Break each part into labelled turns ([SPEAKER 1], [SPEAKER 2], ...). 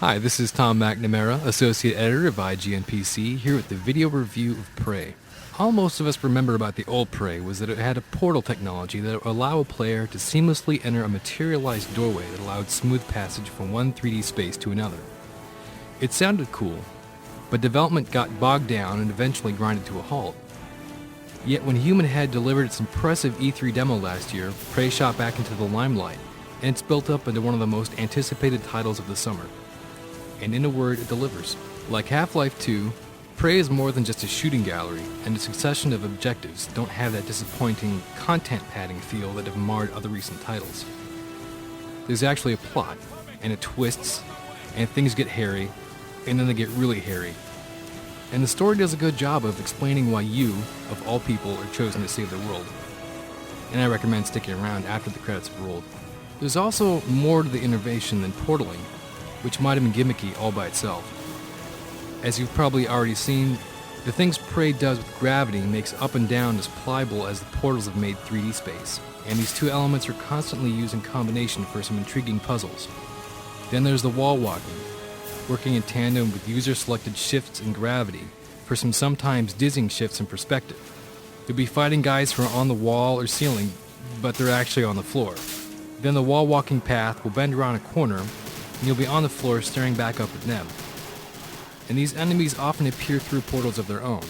[SPEAKER 1] Hi, this is Tom McNamara, Associate Editor of IGNPC, here with the video review of Prey. All most of us remember about the old Prey was that it had a portal technology that would allow a player to seamlessly enter a materialized doorway that allowed smooth passage from one 3D space to another. It sounded cool, but development got bogged down and eventually grinded to a halt. Yet when Human Head delivered its impressive E3 demo last year, Prey shot back into the limelight, and it's built up into one of the most anticipated titles of the summer. And in a word, it delivers. Like Half-Life 2, Prey is more than just a shooting gallery, and a succession of objectives don't have that disappointing content padding feel that have marred other recent titles. There's actually a plot, and it twists, and things get hairy, and then they get really hairy. And the story does a good job of explaining why you, of all people, are chosen to save the world. And I recommend sticking around after the credits have rolled. There's also more to the innovation than portaling, which might have been gimmicky all by itself. As you've probably already seen, the things Prey does with gravity makes up and down as pliable as the portals have made 3D space, and these two elements are constantly used in combination for some intriguing puzzles. Then there's the wall walking, working in tandem with user-selected shifts in gravity for some sometimes dizzying shifts in perspective. You'll be fighting guys who are on the wall or ceiling, but they're actually on the floor. Then the wall walking path will bend around a corner, and you'll be on the floor staring back up at them. And these enemies often appear through portals of their own.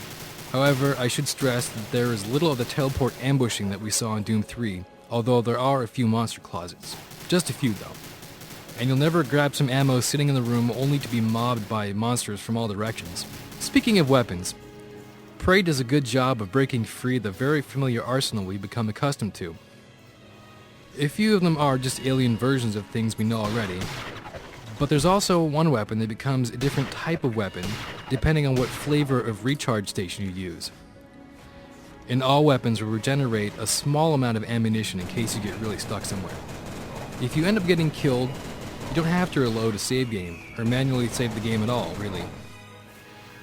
[SPEAKER 1] However, I should stress that there is little of the teleport ambushing that we saw in Doom 3, although there are a few monster closets. Just a few though. And you'll never grab some ammo sitting in the room only to be mobbed by monsters from all directions. Speaking of weapons, Prey does a good job of breaking free the very familiar arsenal we've become accustomed to. A few of them are just alien versions of things we know already, but there's also one weapon that becomes a different type of weapon depending on what flavor of recharge station you use. And all weapons will regenerate a small amount of ammunition in case you get really stuck somewhere. If you end up getting killed, you don't have to reload a save game, or manually save the game at all, really.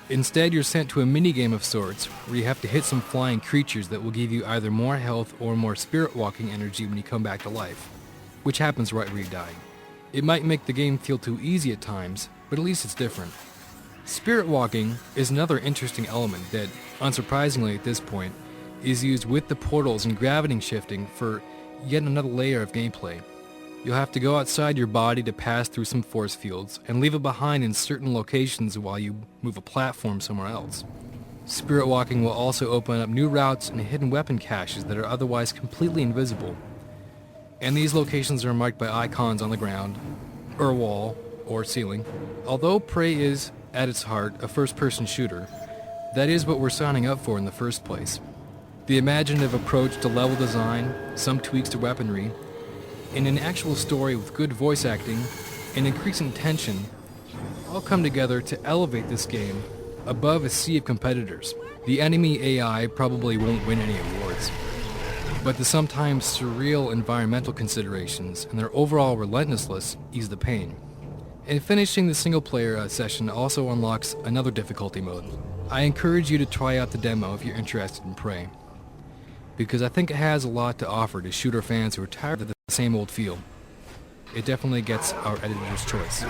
[SPEAKER 1] Instead, you're sent to a minigame of sorts, where you have to hit some flying creatures that will give you either more health or more spirit-walking energy when you come back to life, which happens right where you die. It might make the game feel too easy at times, but at least it's different. Spirit walking is another interesting element that, unsurprisingly at this point, is used with the portals and gravity shifting for yet another layer of gameplay. You'll have to go outside your body to pass through some force fields and leave it behind in certain locations while you move a platform somewhere else. Spirit walking will also open up new routes and hidden weapon caches that are otherwise completely invisible. And these locations are marked by icons on the ground, or a wall, or ceiling. Although Prey is, at its heart, a first-person shooter, that is what we're signing up for in the first place. The imaginative approach to level design, some tweaks to weaponry, and an actual story with good voice acting and increasing tension all come together to elevate this game above a sea of competitors. The enemy AI probably won't win any awards, but the sometimes surreal environmental considerations and their overall relentlessness ease the pain. And finishing the single-player session also unlocks another difficulty mode. I encourage you to try out the demo if you're interested in Prey, because I think it has a lot to offer to shooter fans who are tired of the same old feel. It definitely gets our editor's choice.